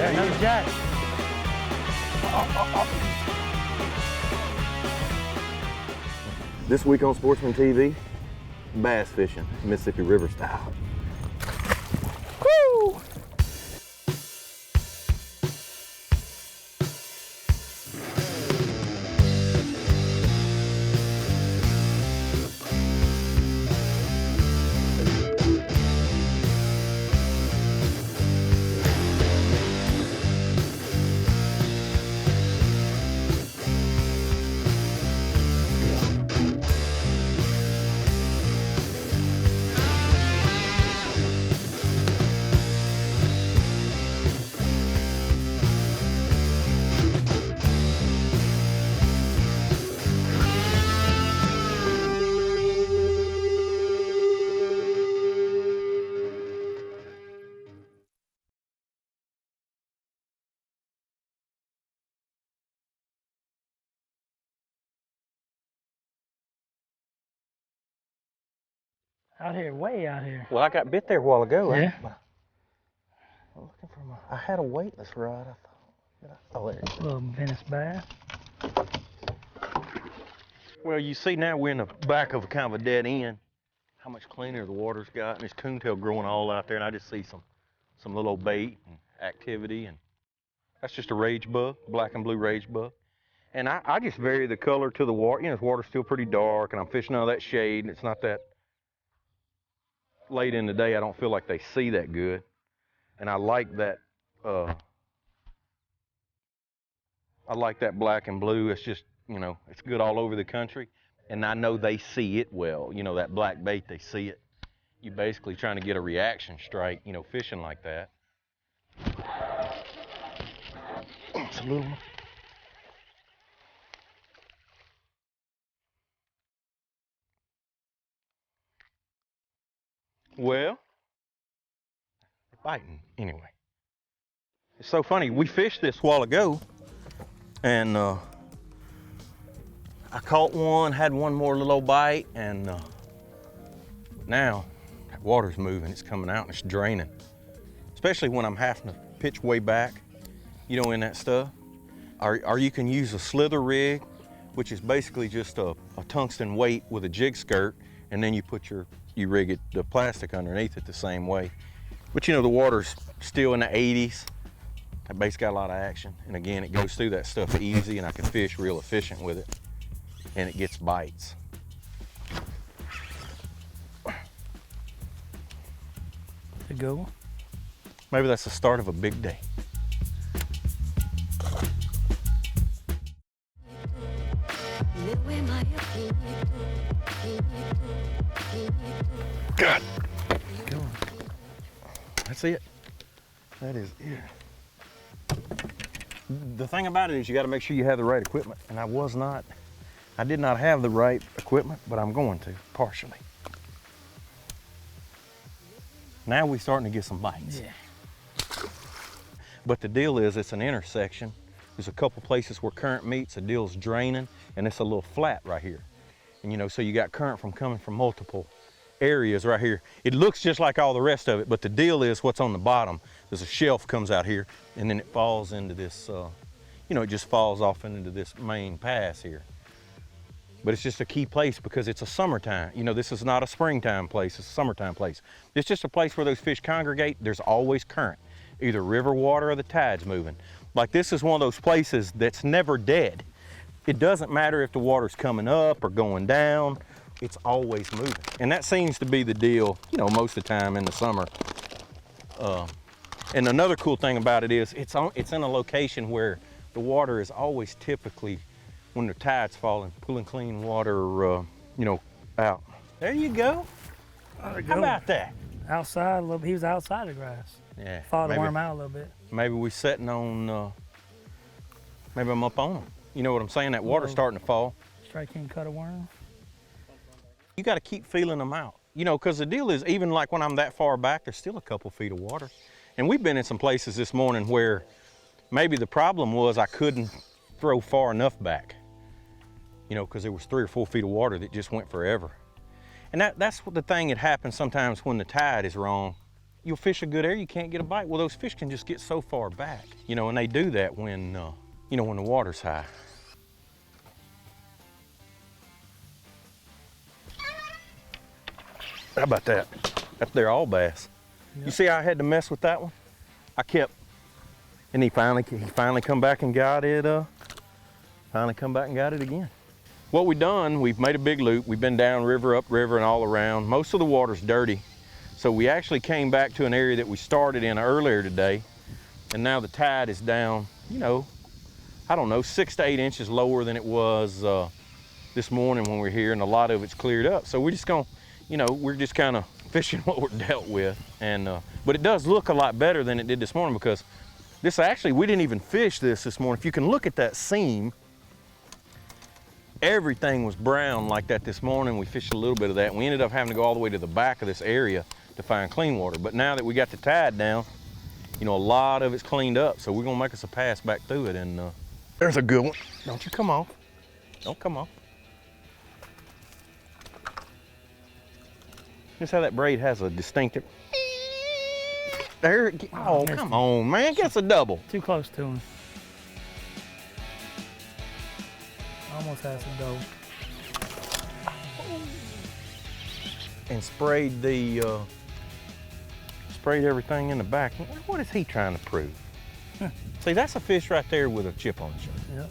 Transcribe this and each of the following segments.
There's another jack. This week on Sportsman TV, bass fishing, Mississippi River style. Woo! Out here, way out here. Well, I got bit there a while ago. Yeah. I'm looking for I had a weightless rod, I thought. Oh, there it is. A little Venice bass. Well, you see now we're in the back of kind of a dead end. How much cleaner the water's got, and there's coontail growing all out there, and I just see some little bait and activity, and that's just a rage bug, black and blue rage bug. And I just vary the color to the water. You know, the water's still pretty dark, and I'm fishing out of that shade, and it's not that late in the day. I don't feel like they see that good, and I like that. I like that black and blue. It's just, you know, it's good all over the country, and I know they see it well. You know, that black bait, they see it. You're basically trying to get a reaction strike, you know, fishing like that. It's a little. Well, they're biting anyway. It's so funny. We fished this a while ago, and I caught one, had one more little bite, and now that water's moving. It's coming out and it's draining. Especially when I'm having to pitch way back, you know, in that stuff. Or you can use a slither rig, which is basically just a tungsten weight with a jig skirt, and then you rig it, the plastic underneath it the same way. But you know, the water's still in the 80s. That bait's got a lot of action. And again, it goes through that stuff easy, and I can fish real efficient with it. And it gets bites. To go. Maybe that's the start of a big day. God. That's it. That is it. The thing about it is you got to make sure you have the right equipment, and I did not have the right equipment, but I'm going to, partially. Now we're starting to get some bites. Yeah. But the deal is, it's an intersection. There's a couple places where current meets, the deal's draining, and it's a little flat right here. And you know, so you got current coming from multiple areas right here. It looks just like all the rest of it, but the deal is what's on the bottom. There's a shelf comes out here, and then it falls into this, you know, it just falls off into this main pass here. But it's just a key place because it's a summertime. You know, this is not a springtime place, it's a summertime place. It's just a place where those fish congregate. There's always current, either river water or the tide's moving. Like this is one of those places that's never dead. It doesn't matter if the water's coming up or going down, it's always moving. And that seems to be the deal, you know, most of the time in the summer. And another cool thing about it is it's in a location where the water is always typically, when the tide's falling, pulling clean water, you know, out. There you go. How about that? Outside a little bit. He was outside the grass. Yeah. Thought to worm out a little bit. Maybe we sitting on, maybe I'm up on them. You know what I'm saying? That water's starting to fall. Strike King cut a worm. You got to keep feeling them out. You know, because the deal is, even like when I'm that far back, there's still a couple feet of water. And we've been in some places this morning where maybe the problem was I couldn't throw far enough back. You know, because there was 3 or 4 feet of water that just went forever. And that's what the thing that happens sometimes when the tide is wrong. you'll fish a good area, you can't get a bite. Well, those fish can just get so far back, you know, and they do that when, you know, when the water's high. How about that? They're all bass. Yep. You see how I had to mess with that one? I kept, and he finally come back and got it, again. What we've done, we've made a big loop. We've been down river, up river, and all around. Most of the water's dirty. So we actually came back to an area that we started in earlier today. And now the tide is down, you know, I don't know, 6 to 8 inches lower than it was this morning when we were here, and a lot of it's cleared up. So we're just gonna, you know, we're just kind of fishing what we're dealt with. And but it does look a lot better than it did this morning, because this actually, we didn't even fish this morning. If you can look at that seam, everything was brown like that this morning. We fished a little bit of that, and we ended up having to go all the way to the back of this area to find clean water. But now that we got the tide down, you know, a lot of it's cleaned up. So we're gonna make us a pass back through it. And there's a good one. Don't you come off. Don't come off. Notice how that braid has a distinctive. There, oh, come on, man, gets a double. Too close to him. Almost has some double. And sprayed the, sprayed everything in the back. What is he trying to prove? See, that's a fish right there with a chip on his shoulder. Yeah,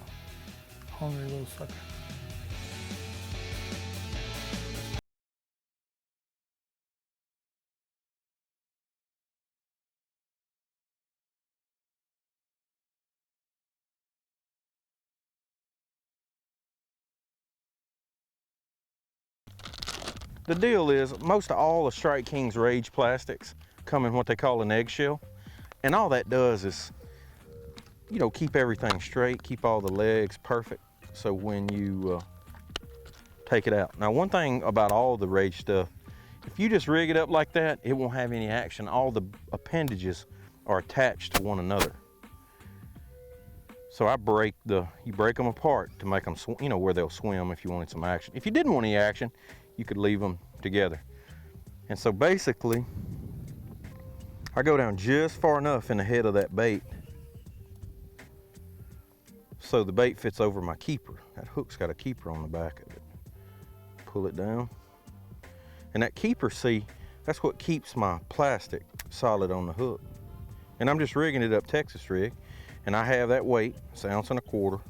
hungry little sucker. The deal is, most of all the Strike King's Rage plastics come in what they call an eggshell. And all that does is, you know, keep everything straight, keep all the legs perfect. So when you take it out. Now, one thing about all the Rage stuff, if you just rig it up like that, it won't have any action. All the appendages are attached to one another. So you break them apart to make them, you know, where they'll swim if you wanted some action. If you didn't want any action, you could leave them together. And so basically, I go down just far enough in the head of that bait so the bait fits over my keeper. That hook's got a keeper on the back of it. Pull it down. And that keeper, see, that's what keeps my plastic solid on the hook. And I'm just rigging it up Texas rig. And I have that weight, it's 1 1/4 ounce.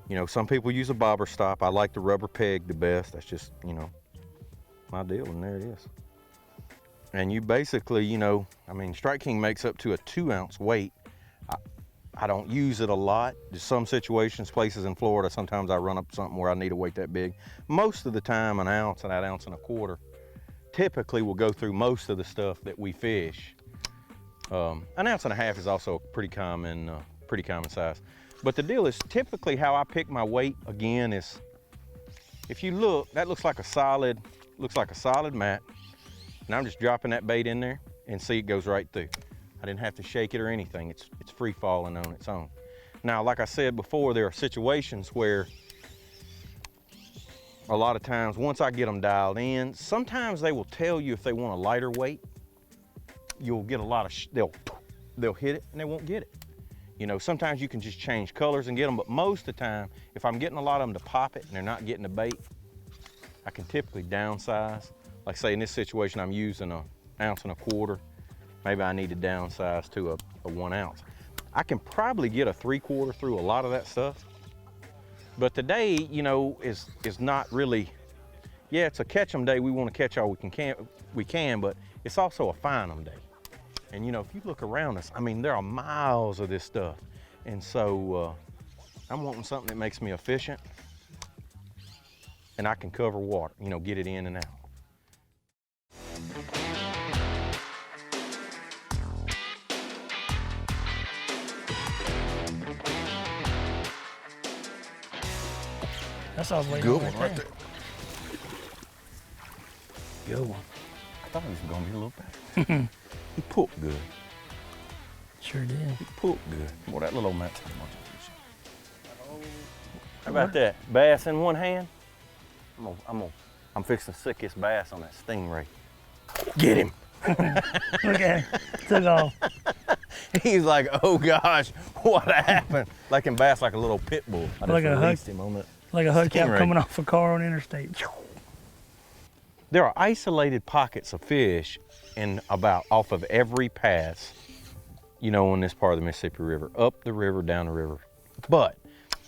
You know, some people use a bobber stop. I like the rubber peg the best. That's just, you know, my deal, and there it is. And you basically, you know, I mean, Strike King makes up to a 2 ounce weight. I don't use it a lot. Just some situations, places in Florida, sometimes I run up something where I need a weight that big. Most of the time, 1 ounce and that 1 1/4 ounce typically will go through most of the stuff that we fish. 1 1/2 ounce is also pretty common size. But the deal is, typically how I pick my weight again is, if you look, that looks like a solid mat. And I'm just dropping that bait in there, and see, it goes right through. I didn't have to shake it or anything. It's free falling on its own. Now, like I said before, there are situations where a lot of times, once I get them dialed in, sometimes they will tell you if they want a lighter weight. You'll get a lot of, they'll hit it and they won't get it. You know, sometimes you can just change colors and get them, but most of the time, if I'm getting a lot of them to pop it and they're not getting the bait, I can typically downsize. Like say in this situation, I'm using 1 1/4 ounce. Maybe I need to downsize to a 1 ounce. I can probably get a 3/4 through a lot of that stuff. But today, you know, is not really, yeah, it's a catch 'em day. We want to catch all we can, but it's also a find 'em day. And you know, if you look around us, I mean, there are miles of this stuff. And so I'm wanting something that makes me efficient and I can cover water, you know, get it in and out. That's all I was waiting Good on one right there. Good one. I thought he was gonna be a little better. He pulled good. Sure did. He pulled good. Boy, that little old man. How about that? Bass in one hand? I'm fixing to sick this bass on that stingray. Get him. Look at him. Took off. He's like, oh gosh, what happened? Like in bass, like a little pit bull. I Like just a released him on the Like a hubcap stingray. coming off a car on the interstate. There are isolated pockets of fish in about off of every pass, you know, on this part of the Mississippi River, up the river, down the river. But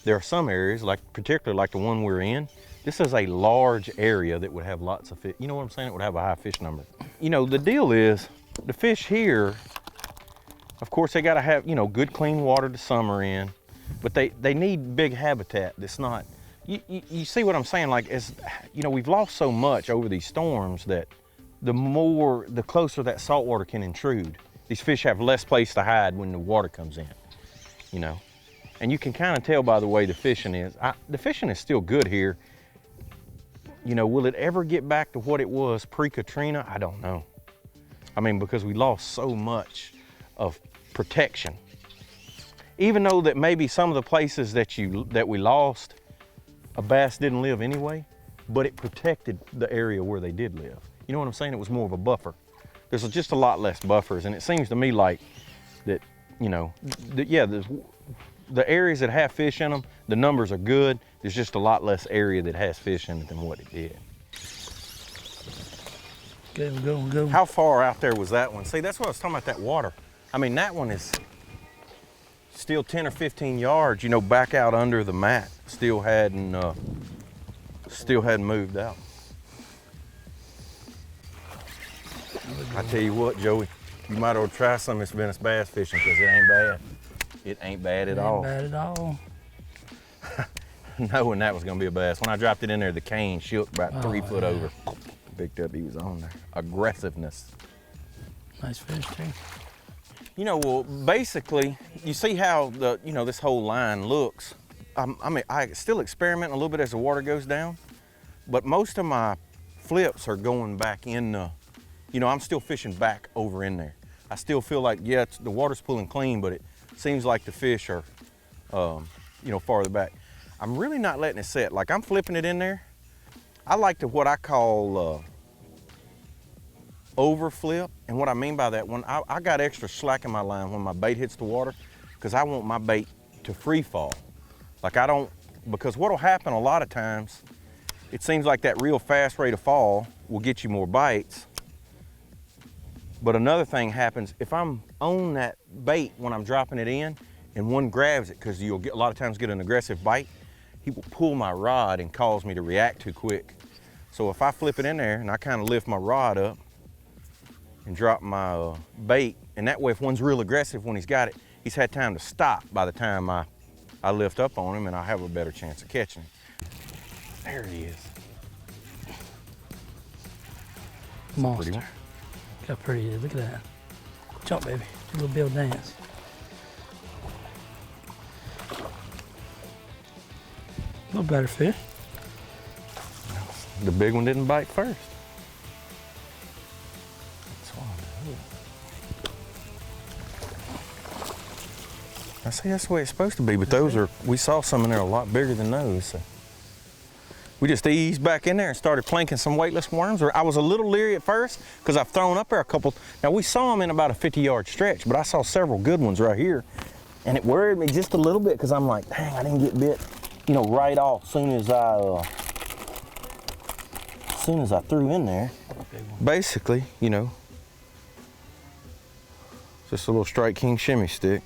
there are some areas, like particularly like the one we're in, this is a large area that would have lots of fish. You know what I'm saying? It would have a high fish number. You know, the deal is the fish here, of course, they gotta have, you know, good clean water to summer in, but they need big habitat that's not, you see what I'm saying? Like, as you know, we've lost so much over these storms that the closer that salt water can intrude. These fish have less place to hide when the water comes in, you know? And you can kind of tell by the way the fishing is. The fishing is still good here. You know, will it ever get back to what it was pre-Katrina? I don't know. I mean, because we lost so much of protection. Even though that maybe some of the places that we lost, a bass didn't live anyway, but it protected the area where they did live. You know what I'm saying? It was more of a buffer. There's just a lot less buffers, and it seems to me like that, you know, the areas that have fish in them, the numbers are good. There's just a lot less area that has fish in it than what it did. Go. How far out there was that one? See, that's what I was talking about, that water. I mean, that one is still 10 or 15 yards, you know, back out under the mat. Still hadn't moved out. I tell you what, Joey, you might ought to try some of this Venice bass fishing, because it ain't bad. It ain't bad at all. Ain't bad at all. Knowing that was gonna be a bass. When I dropped it in there, the cane shook about 3 foot over. Picked up, he was on there. Aggressiveness. Nice fish too. You know, well, basically, you see how this whole line looks. I mean, I still experiment a little bit as the water goes down, but most of my flips are going back in the, you know, I'm still fishing back over in there. I still feel like, yeah, the water's pulling clean, but it seems like the fish are, you know, farther back. I'm really not letting it set. Like, I'm flipping it in there. I like to what I call over flip. And what I mean by that, when I got extra slack in my line when my bait hits the water, because I want my bait to free fall. Like, I don't, because what'll happen a lot of times, it seems like that real fast rate of fall will get you more bites. But another thing happens, if I'm on that bait when I'm dropping it in and one grabs it, because you'll get a lot of times get an aggressive bite, he will pull my rod and cause me to react too quick. So if I flip it in there and I kind of lift my rod up and drop my bait, and that way if one's real aggressive when he's got it, he's had time to stop by the time I lift up on him, and I have a better chance of catching him. There he is. Monster. Pretty one. Look how pretty he is. Look at that. Jump, baby. Do a little Bill dance. A little better fish. The big one didn't bite first. I see that's the way it's supposed to be, but those are, we saw some in there a lot bigger than those. So. We just eased back in there and started planking some weightless worms. I was a little leery at first because I've thrown up there a couple. Now we saw them in about a 50-yard stretch, but I saw several good ones right here. And it worried me just a little bit because I'm like, dang, I didn't get bit, you know, right off as soon as I threw in there. Basically, you know, just a little Strike King shimmy stick.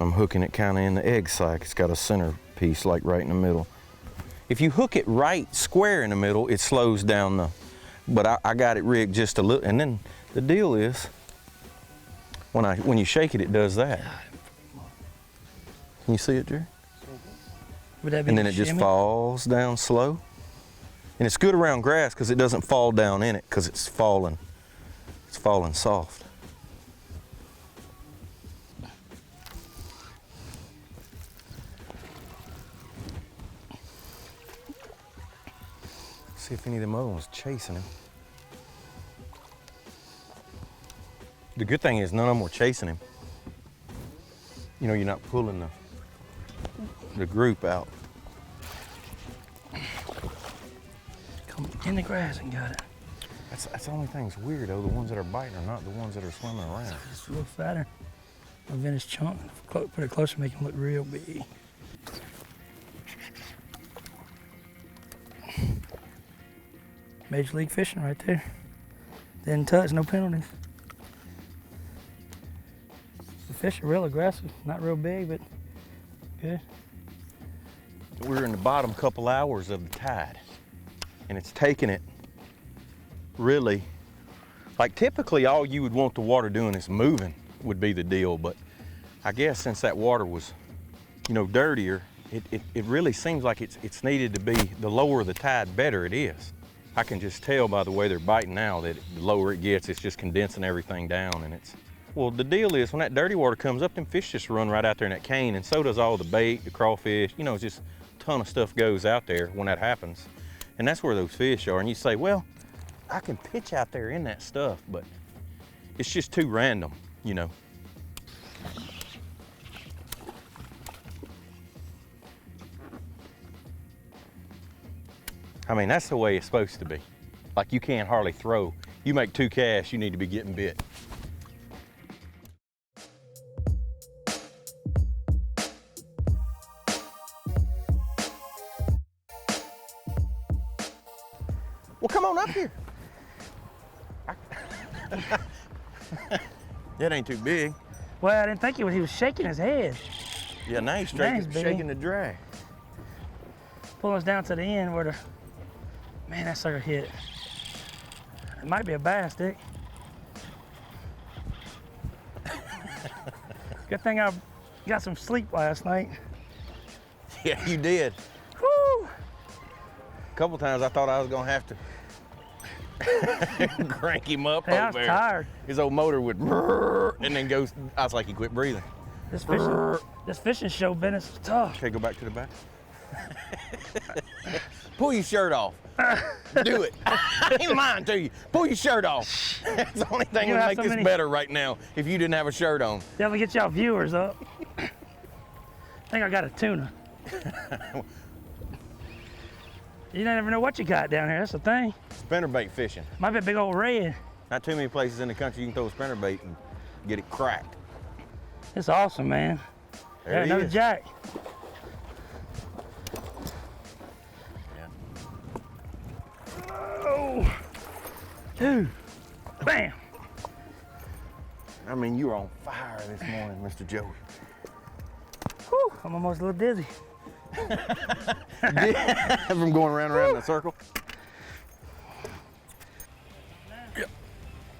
I'm hooking it kind of in the egg sac. It's got a center piece like right in the middle. If you hook it right square in the middle, it slows down the, but I got it rigged just a little. And then the deal is, when you shake it, it does that. Can you see it, Jerry? Would that be And then it just falls down slow. And it's good around grass because it doesn't fall down in it because it's falling soft. See if any of them other ones chasing him. The good thing is none of them were chasing him. You know, you're not pulling the group out. Come in the grass and got it. That's the only thing that's weird, though. The ones that are biting are not the ones that are swimming around. It's a little fatter. A Venice chunk. Put it closer, make him look real big. Major league fishing right there. Didn't touch, no penalties. The fish are real aggressive, not real big, but good. We're in the bottom couple hours of the tide, and it's taking it really, like typically all you would want the water doing is moving would be the deal, but I guess since that water was, you know, dirtier, it really seems like it's needed to be, the lower the tide, better it is. I can just tell by the way they're biting now that the lower it gets, it's just condensing everything down, and it's, well, the deal is when that dirty water comes up, them fish just run right out there in that cane, and so does all the bait, the crawfish, you know, it's just a ton of stuff goes out there when that happens. And that's where those fish are, and you say, well, I can pitch out there in that stuff, but it's just too random, you know. I mean, that's the way it's supposed to be. Like you can't hardly throw. You make 2 casts, you need to be getting bit. Well, come on up here. That ain't too big. Well, I didn't think he was shaking his head. Yeah, now he's Now he's big. shaking the drag. Pulling us down to the end where the, man, that sucker hit. It might be a bass, Dick. Good thing I got some sleep last night. Yeah, you did. Woo! A couple times I thought I was gonna have to crank him up Hey, I over was there. tired. His old motor would and then goes, I was like, he quit breathing. This fishing show business is tough. Okay, go back to the back. Pull your shirt off. Do it. I ain't lying to you. Pull your shirt off. That's the only thing You that have would so make this many- better right now if you didn't have a shirt on. Definitely get y'all viewers up. I think I got a tuna. You never know what you got down here, that's the thing. Spinnerbait fishing. Might be a big old red. Not too many places in the country you can throw a spinnerbait and get it cracked. It's awesome, man. There Yeah, he another is. jack. Yeah. Oh, dude, bam. I mean, you were on fire this morning, Mr. Joey. Whew, I'm almost a little dizzy. From going around in a circle.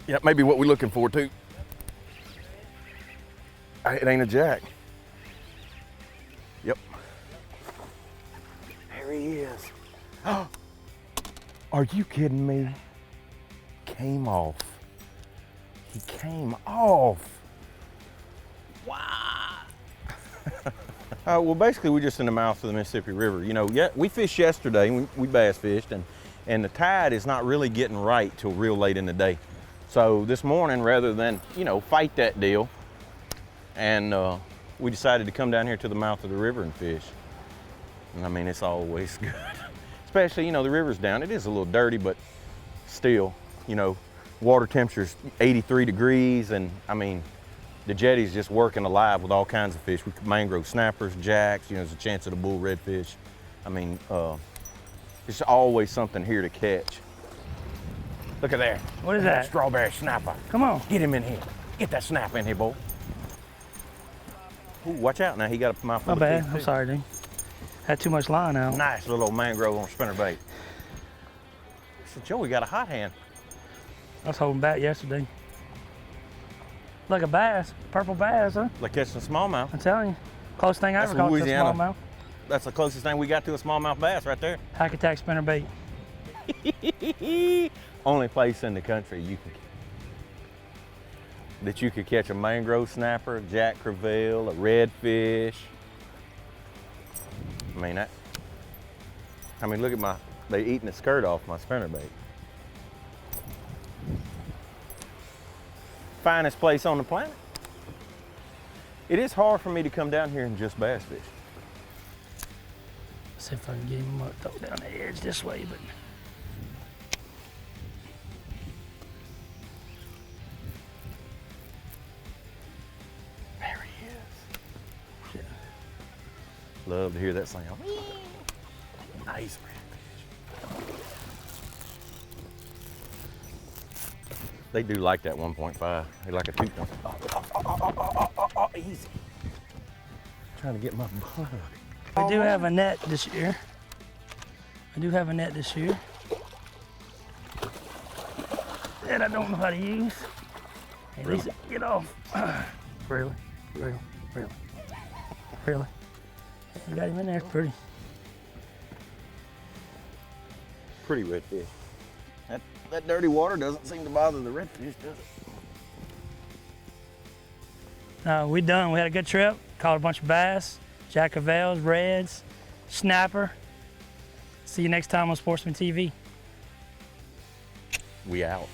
Yep, maybe what we're looking for too. It ain't a jack. Yep. There he is. Are you kidding me? Came off. He came off. Wow. Well, basically, we're just in the mouth of the Mississippi River. You know, yeah, we fished yesterday, we bass fished, and the tide is not really getting right till real late in the day. So this morning, rather than, you know, fight that deal, and we decided to come down here to the mouth of the river and fish. And I mean, it's always good. Especially, you know, the river's down. It is a little dirty, but still, you know, water temperature's 83 degrees, and I mean, the jetty's just working alive with all kinds of fish. Mangrove snappers, jacks, you know, there's a chance of the bull redfish. I mean, there's always something here to catch. Look at that. What is that? Strawberry snapper. Come on. Get him in here. Get that snapper in here, boy. Ooh, watch out now, he got a mouthful My of bad, fish, I'm too. sorry, dude. Had too much line out. Nice little old mangrove on spinnerbait. I said, Joey got a hot hand. I was holding back yesterday. Like a bass, purple bass, huh? Like catching smallmouth. I'm telling you. Closest thing I That's ever caught to a Louisiana. smallmouth. That's the closest thing we got to a smallmouth bass right there. Hack attack spinnerbait. Only place in the country that you could catch a mangrove snapper, a jack crevalle, a redfish. I mean, look at they eating the skirt off my spinnerbait. Finest place on the planet. It is hard for me to come down here and just bass fish. See if I can get him up, throw down the edge this way, but Love to hear that sound. Nice redfish. They do like that 1.5. They like a 2.5. Oh, easy. Trying to get my bug. We do have a net this year. That I don't know how to use. At Really? least get off. Really? You got him in there, pretty. Pretty redfish. That dirty water doesn't seem to bother the redfish, does it? We done. We had a good trip. Caught a bunch of bass, jackavels, reds, snapper. See you next time on Sportsman TV. We out.